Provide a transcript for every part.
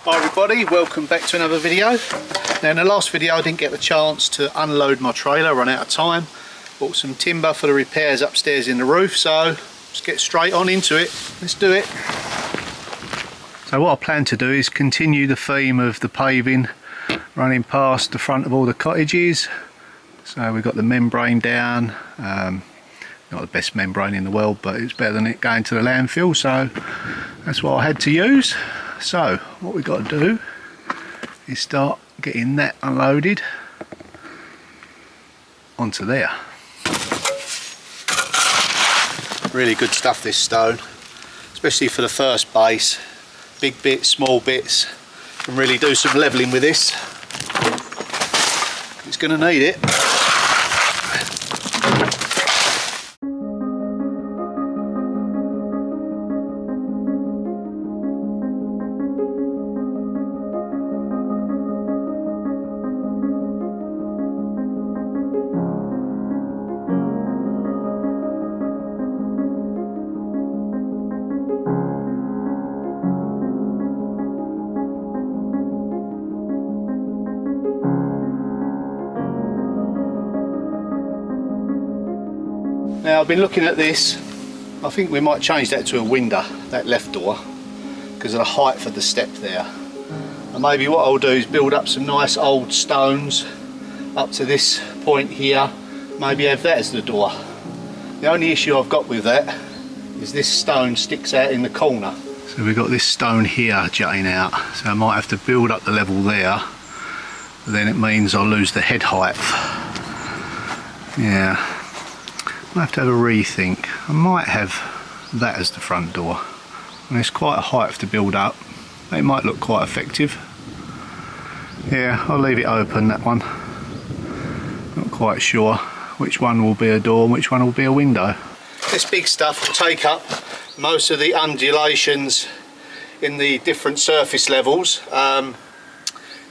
Hi everybody, welcome back to another video. Now in the last video I didn't get the chance to unload my trailer, run out of time. Bought some timber for the repairs upstairs in the roof, so let's get straight on into it. Let's do it. So what I plan to do is continue the theme of the paving running past the front of all the cottages. So we've got the membrane down, not the best membrane in the world, but it's better than it going to the landfill, so that's what I had to use. So what we've got to do is start getting that unloaded onto there. Really good stuff, this stone, especially for the first base. Big bits, small bits, can really do some levelling with this. It's going to need it. Now I've been looking at this, I think we might change that to a window, that left door, because of the height of the step there. And maybe what I'll do is build up some nice old stones up to this point here, maybe have that as the door. The only issue I've got with that is this stone sticks out in the corner. So we've got this stone here jutting out, so I might have to build up the level there, but then it means I'll lose the head height. Yeah. I have to have a rethink. I might have that as the front door. And it's quite a height to build up. It might look quite effective. Yeah, I'll leave it open, that one. Not quite sure which one will be a door and which one will be a window. This big stuff will take up most of the undulations in the different surface levels.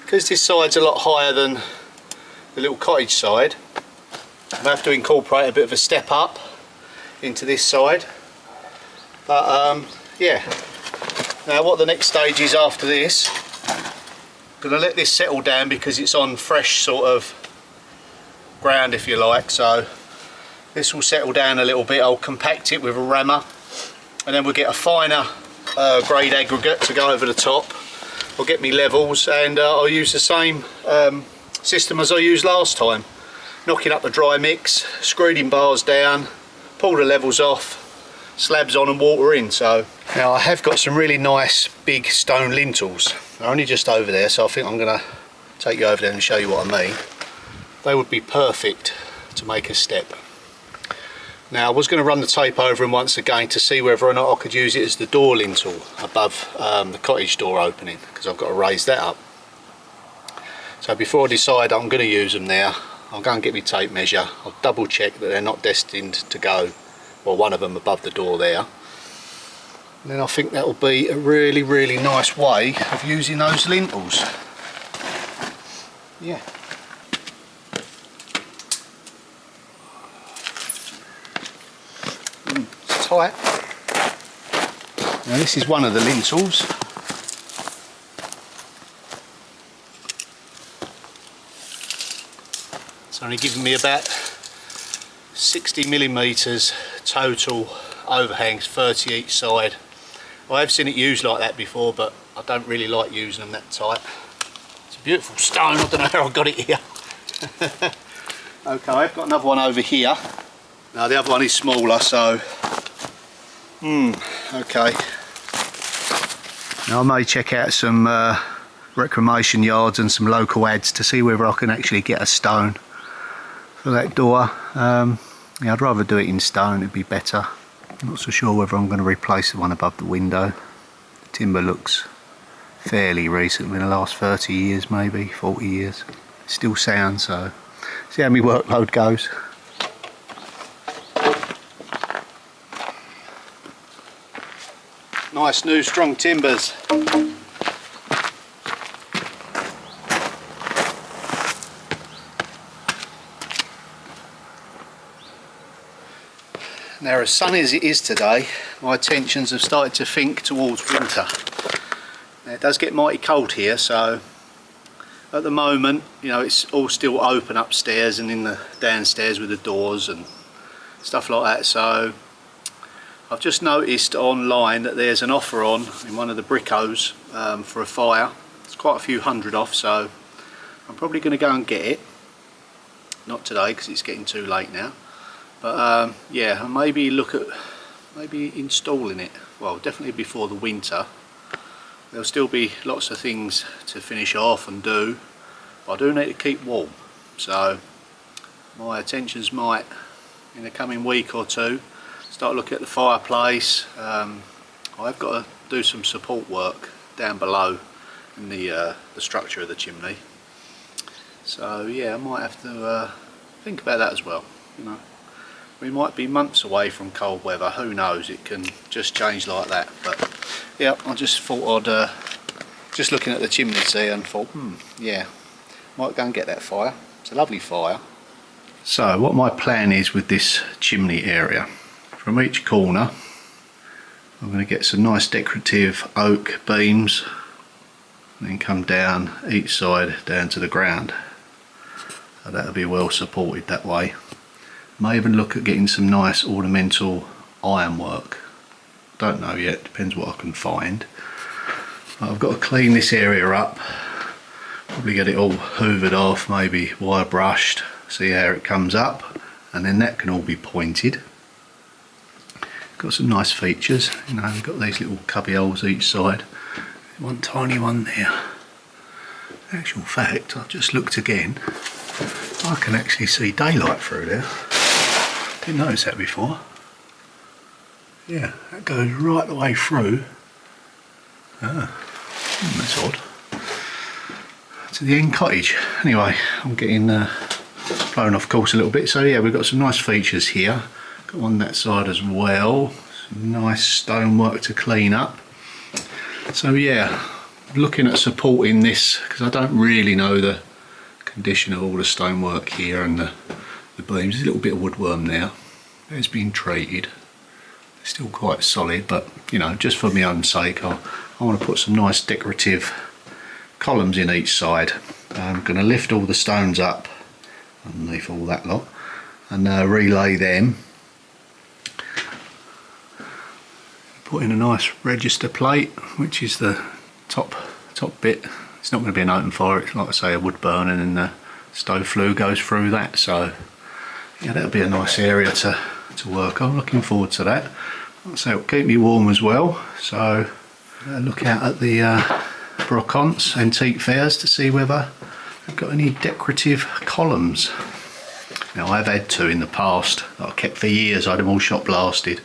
Because this side's a lot higher than the little cottage side, I have to incorporate a bit of a step up into this side, but yeah. Now what the next stage is after this, I'm going to let this settle down because it's on fresh sort of ground, if you like, so this will settle down a little bit. I'll compact it with a rammer and then we'll get a finer grade aggregate to go over the top. I'll get me levels and I'll use the same system as I used last time. Knocking up the dry mix, screwed in bars down, pull the levels off, slabs on and water in. So now I have got some really nice big stone lintels. They're only just over there, so I think I'm going to take you over there and show you what I mean. They would be perfect to make a step. Now I was going to run the tape over them once again to see whether or not I could use it as the door lintel above the cottage door opening, because I've got to raise that up. So before I decide I'm going to use them there, I'll go and get my tape measure. I'll double check that they're not destined to go, well, one of them above the door there. And then I think that will be a really, really nice way of using those lintels. Yeah. It's tight. Now this is one of the lintels. It's only given me about 60mm total overhangs, 30 each side. I have seen it used like that before, but I don't really like using them that tight. It's a beautiful stone, I don't know how I got it here. Okay, I've got another one over here. Now the other one is smaller, so okay. Now I may check out some reclamation yards and some local ads to see whether I can actually get a stone for that door. Yeah, I'd rather do it in stone, it'd be better. I'm not so sure whether I'm going to replace the one above the window. The timber looks fairly recent, in the last 30 years maybe, 40 years. Still sound, so see how my workload goes. Nice new strong timbers. Now, as sunny as it is today, my attentions have started to think towards winter. Now, It does get mighty cold here, so at the moment, you know, it's all still open upstairs and in the downstairs with the doors and stuff like that. So I've just noticed online that there's an offer on in one of the Brickos for a fire. It's quite a few hundred off, so I'm probably going to go and get it. Not today because it's getting too late now, but yeah, and maybe look at installing it. Well, definitely before the winter. There'll still be lots of things to finish off and do, but I do need to keep warm, so my attentions might, in the coming week or two, start looking at the fireplace. I've got to do some support work down below in the structure of the chimney. So yeah, I might have to think about that as well. You know, we might be months away from cold weather. Who knows? It can just change like that. But yeah, I just thought I'd just looking at the chimney here and thought, yeah, might go and get that fire. It's a lovely fire. So what my plan is with this chimney area, from each corner, I'm going to get some nice decorative oak beams, and then come down each side down to the ground. So that'll be well supported that way. May even look at getting some nice ornamental ironwork. Don't know yet, depends what I can find. But I've got to clean this area up, probably get it all hoovered off, maybe wire brushed, see how it comes up, and then that can all be pointed. Got some nice features, you know, we've got these little cubby holes each side. One tiny one there. In actual fact, I've just looked again, I can actually see daylight through there. Didn't notice that before. Yeah, that goes right the way through. That's odd. To the end cottage. Anyway, I'm getting blown off course a little bit. So yeah, we've got some nice features here. Got one that side as well. Some nice stonework to clean up. So yeah, looking at supporting this, because I don't really know the condition of all the stonework here and the beams. There's a little bit of woodworm there. It's been treated. It's still quite solid, but you know, just for my own sake, I want to put some nice decorative columns in each side. I'm going to lift all the stones up underneath all that lot and relay them. Put in a nice register plate, which is the top bit. It's not going to be an open fire, it's like I say a wood burn, and then the stove flue goes through that, so yeah, that'll be a nice area to work on. Looking forward to that. So it'll keep me warm as well, so look out at the Broconts antique fairs to see whether they've got any decorative columns. Now I've had two in the past that I kept for years. I had them all shot blasted,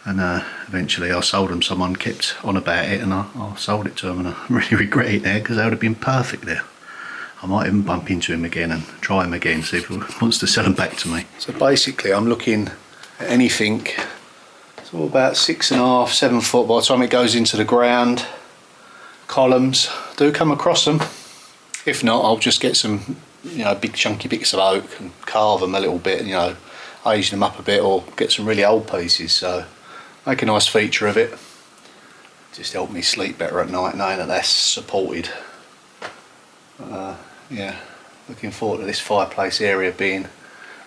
and eventually I sold them. Someone kept on about it and I sold it to them, and I really regret it now because they would have been perfect there. I might even bump into him again and try him again, see if he wants to sell them back to me. So basically I'm looking at anything, it's all about 6.5, 7 foot by the time it goes into the ground. Columns, do come across them. If not, I'll just get some, you know, big chunky bits of oak and carve them a little bit, you know, age them up a bit, or get some really old pieces. So make a nice feature of it. Just help me sleep better at night knowing that that's supported. Yeah, looking forward to this fireplace area being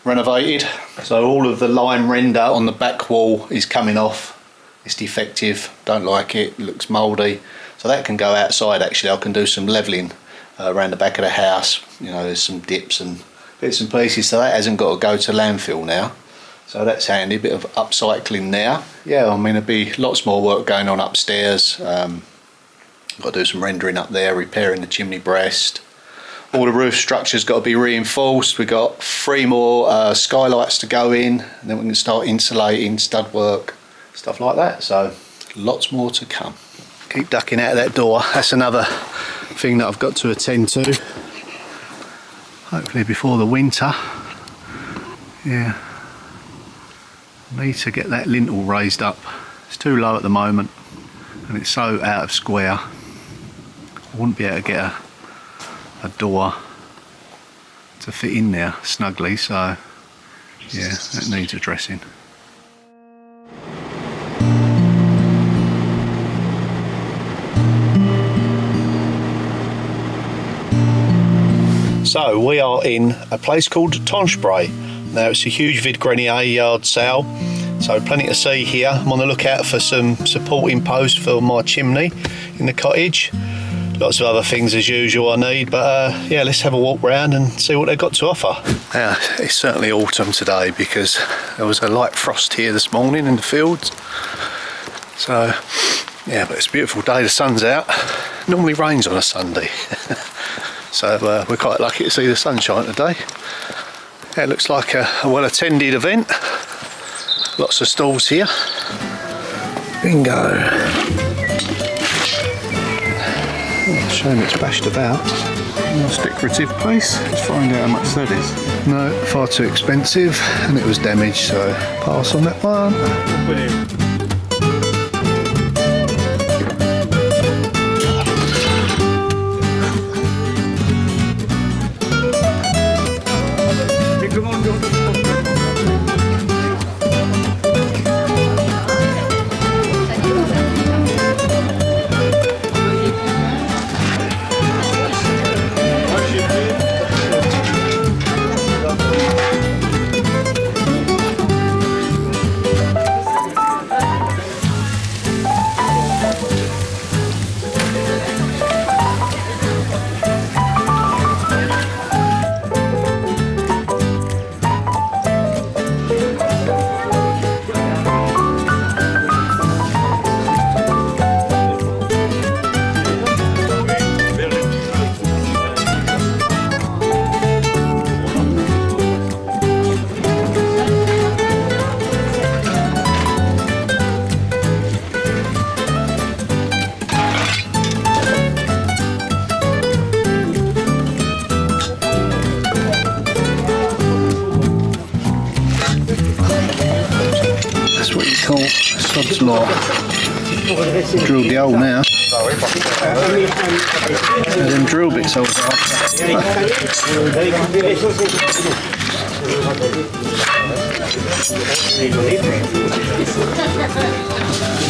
renovated. So all of the lime render on the back wall is coming off. It's defective, don't like it, looks mouldy. So that can go outside actually. I can do some levelling around the back of the house. You know, there's some dips and bits and pieces, so that hasn't got to go to landfill now. So that's handy, a bit of upcycling there. Yeah, I mean, there'll be lots more work going on upstairs. Got to do some rendering up there, repairing the chimney breast. All the roof structure's got to be reinforced. We've got 3 more skylights to go in, and then we can start insulating, stud work, stuff like that. So lots more to come. Keep ducking out of that door. That's another thing that I've got to attend to. Hopefully before the winter. Yeah. I need to get that lintel raised up. It's too low at the moment and it's so out of square. I wouldn't be able to get a door to fit in there snugly, so yeah, that needs addressing. So we are in a place called Tonsbray. Now it's a huge vide grenier yard sale, so plenty to see here. I'm on the lookout for some supporting posts for my chimney in the cottage. Lots of other things as usual I need, but yeah, let's have a walk round and see what they've got to offer. Now it's certainly autumn today because there was a light frost here this morning in the fields. So yeah, but it's a beautiful day, the sun's out. Normally rains on a Sunday. So we're quite lucky to see the sunshine today. Yeah, it looks like a well-attended event. Lots of stalls here. Bingo. Oh, shame it's bashed about. Nice decorative place. Let's find out how much that is. No, far too expensive, and it was damaged, so pass on that one. Sod's law. Drilled the hole now. And then drill bits over after.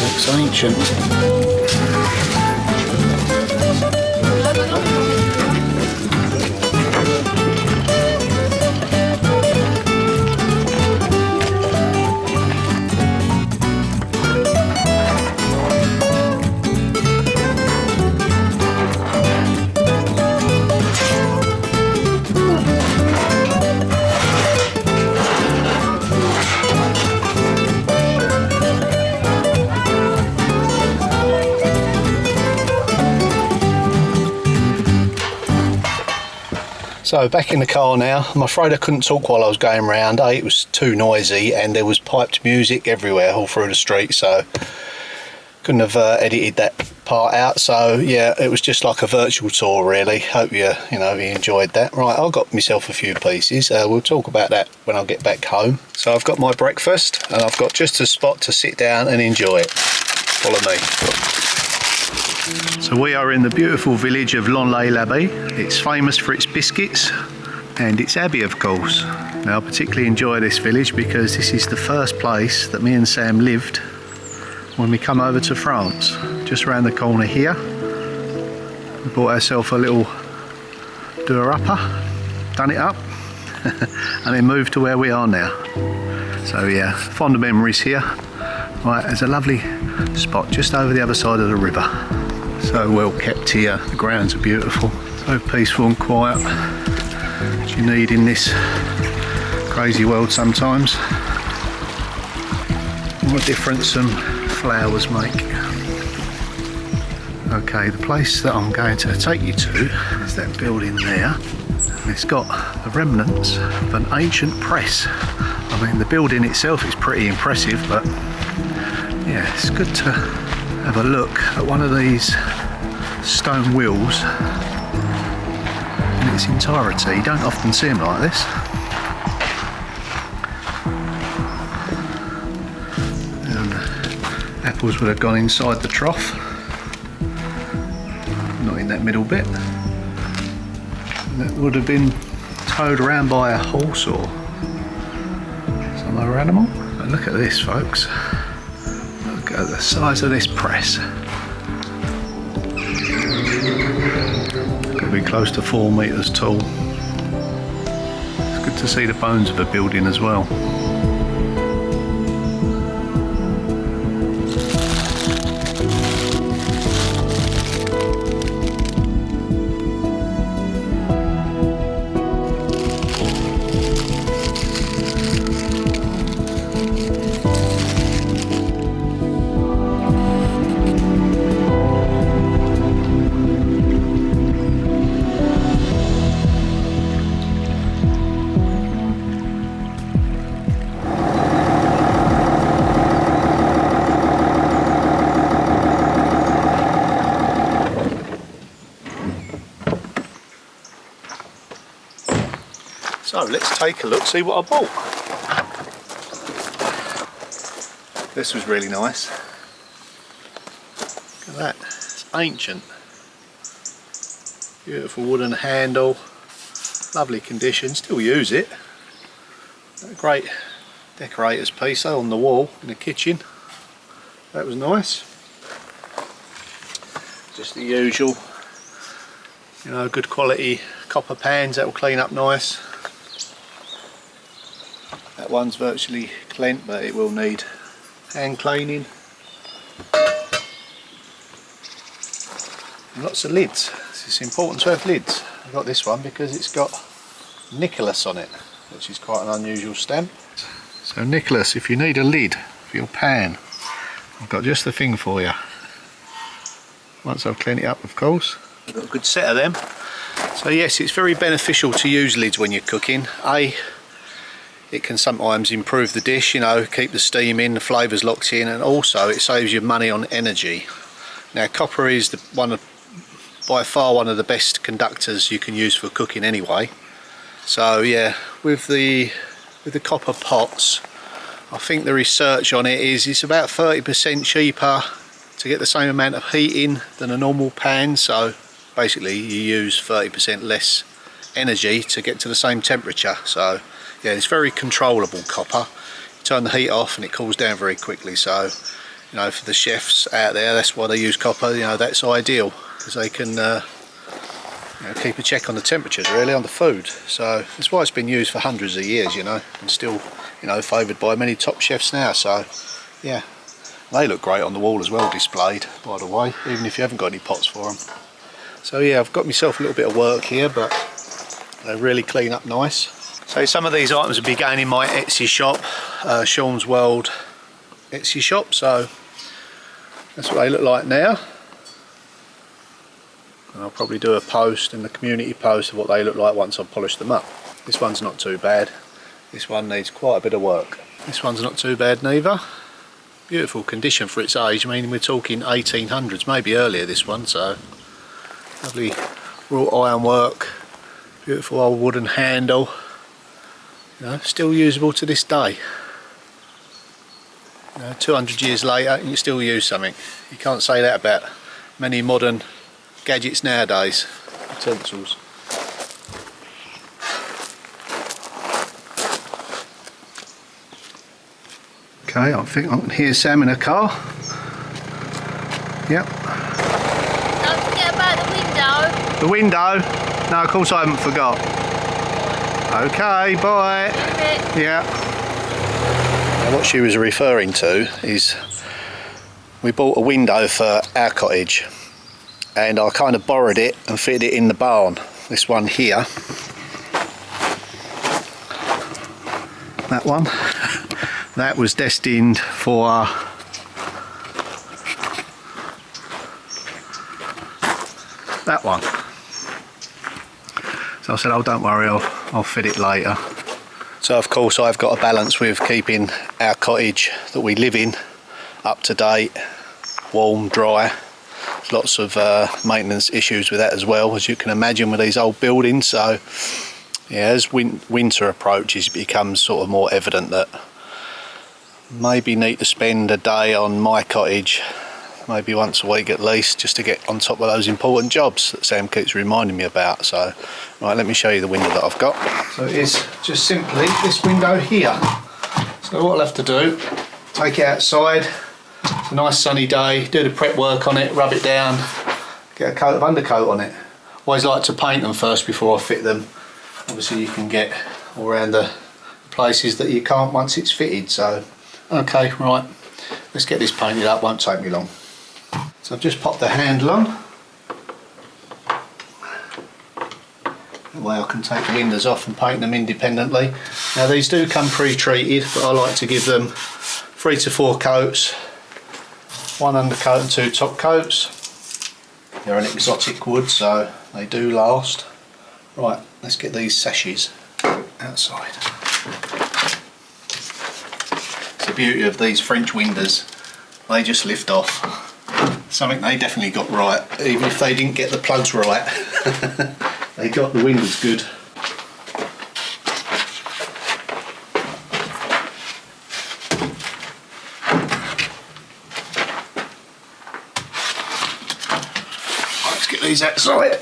Looks ancient. So back in the car now. I'm afraid I couldn't talk while I was going round. It was too noisy and there was piped music everywhere all through the street, so couldn't have edited that part out. So yeah, it was just like a virtual tour really. Hope you enjoyed that. Right, I've got myself a few pieces. We'll talk about that when I get back home. So I've got my breakfast and I've got just a spot to sit down and enjoy it. Follow me. So we are in the beautiful village of Lonlay-l'Abbey. It's famous for its biscuits and its abbey, of course. Now I particularly enjoy this village because this is the first place that me and Sam lived when we come over to France. Just around the corner here. We bought ourselves a little do-upper, done it up, and then moved to where we are now. So yeah, fond memories here. Right, there's a lovely spot just over the other side of the river. So well kept here, the grounds are beautiful, so peaceful and quiet, which you need in this crazy world sometimes. What a difference some flowers make. Okay, the place that I'm going to take you to is that building there, and it's got the remnants of an ancient press. I mean, the building itself is pretty impressive, but yeah, it's good to have a look at one of these stone wheels in its entirety. You don't often see them like this. And apples would have gone inside the trough, not in that middle bit. That would have been towed around by a horse or some other animal. But look at this, folks. Look at the size of this press. Could be close to 4 meters tall. Good to see the bones of a building as well. So let's take a look, see what I bought. This was really nice. Look at that, it's ancient. Beautiful wooden handle, lovely condition, still use it. A great decorator's piece on the wall in the kitchen. That was nice. Just the usual, you know, good quality copper pans that will clean up nice. That one's virtually clean, but it will need hand cleaning. And lots of lids. It's important to have lids. I've got this one because it's got Nicholas on it, which is quite an unusual stamp. So Nicholas, if you need a lid for your pan, I've got just the thing for you. Once I've cleaned it up, of course. I've got a good set of them. So yes, it's very beneficial to use lids when you're cooking. It can sometimes improve the dish, you know, keep the steam in, the flavours locked in, and also it saves you money on energy. Now copper is by far one of the best conductors you can use for cooking anyway. So yeah, with the copper pots, I think the research on it is it's about 30% cheaper to get the same amount of heat in than a normal pan. So basically you use 30% less energy to get to the same temperature. So yeah, it's very controllable, copper. You turn the heat off and it cools down very quickly. So, you know, for the chefs out there, that's why they use copper. You know, that's ideal because they can you know, keep a check on the temperatures really on the food. So that's why it's been used for hundreds of years, you know, and still, you know, favoured by many top chefs now. So yeah, they look great on the wall as well, displayed, by the way, even if you haven't got any pots for them. So yeah, I've got myself a little bit of work here, but they really clean up nice. So some of these items will be going in my Etsy shop, Sean's World Etsy shop. So that's what they look like now. And I'll probably do a post in the community post of what they look like once I've polished them up. This one's not too bad. This one needs quite a bit of work. This one's not too bad neither. Beautiful condition for its age. I mean, we're talking 1800s, maybe earlier this one. So lovely wrought iron work, beautiful old wooden handle. You know, still usable to this day. You know, 200 years later, you can still use something. You can't say that about many modern gadgets nowadays, utensils. Okay, I think I can hear Sam in a car. Yep. Don't forget about the window. The window? No, of course I haven't forgot. Okay, bye. Yeah. Now what she was referring to is we bought a window for our cottage and I kind of borrowed it and fitted it in the barn. This one here. That one. That was destined for that one. So I said, oh, don't worry, I'll fit it later. So of course I've got a balance with keeping our cottage that we live in up to date, warm, dry. There's lots of maintenance issues with that as well, as you can imagine with these old buildings. So yeah, as winter approaches, it becomes sort of more evident that maybe need to spend a day on my cottage, maybe once a week at least, just to get on top of those important jobs that Sam keeps reminding me about. So right, let me show you the window that I've got. So it's just simply this window here. So what I'll have to do, take it outside, it's a nice sunny day, do the prep work on it, rub it down, get a coat of undercoat on it. Always like to paint them first before I fit them. Obviously you can get all around the places that you can't once it's fitted. So okay, right, let's get this painted up, won't take me long. So I've just popped the handle on. That way I can take the windows off and paint them independently. Now these do come pre-treated, but I like to give them 3 to 4 coats, 1 undercoat and 2 top coats. They're an exotic wood, so they do last. Right, let's get these sashes outside. It's the beauty of these French windows, they just lift off. Something they definitely got right, even if they didn't get the plugs right. They got the windows good. Let's get these outside.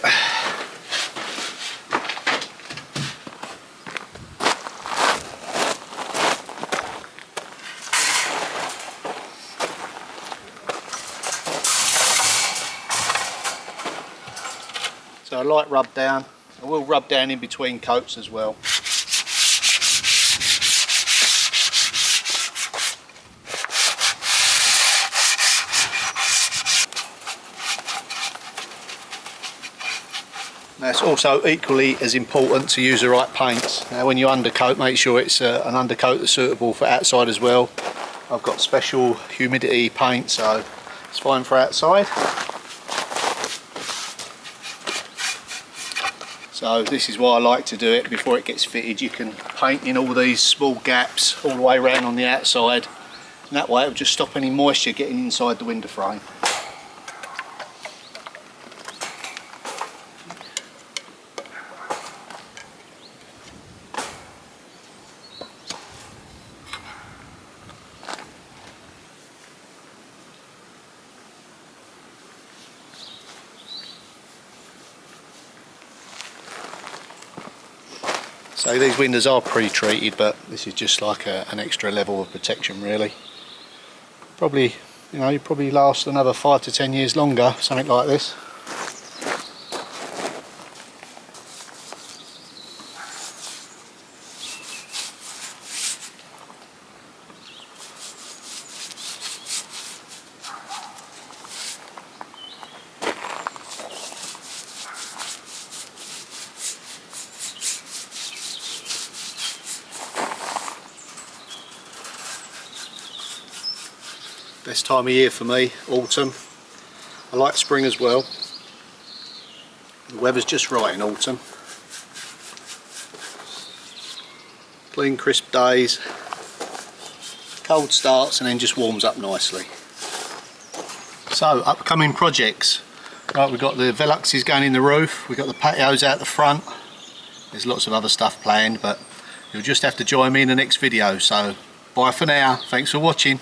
So a light rub down. I will rub down in between coats as well. Now it's also equally as important to use the right paints. Now when you undercoat, make sure it's an undercoat that's suitable for outside as well. I've got special humidity paint, so it's fine for outside. So this is why I like to do it before it gets fitted. You can paint in all these small gaps all the way around on the outside, and that way it will just stop any moisture getting inside the window frame. So these windows are pre-treated, but this is just like an extra level of protection really. Probably, you know, you probably last another 5 to 10 years longer, something like this. Best time of year for me, autumn. I like spring as well. The weather's just right in autumn. Clean, crisp days, cold starts and then just warms up nicely. So, upcoming projects. Right, we've got the Veluxes going in the roof, we've got the patios out the front. There's lots of other stuff planned, but you'll just have to join me in the next video. So, bye for now. Thanks for watching.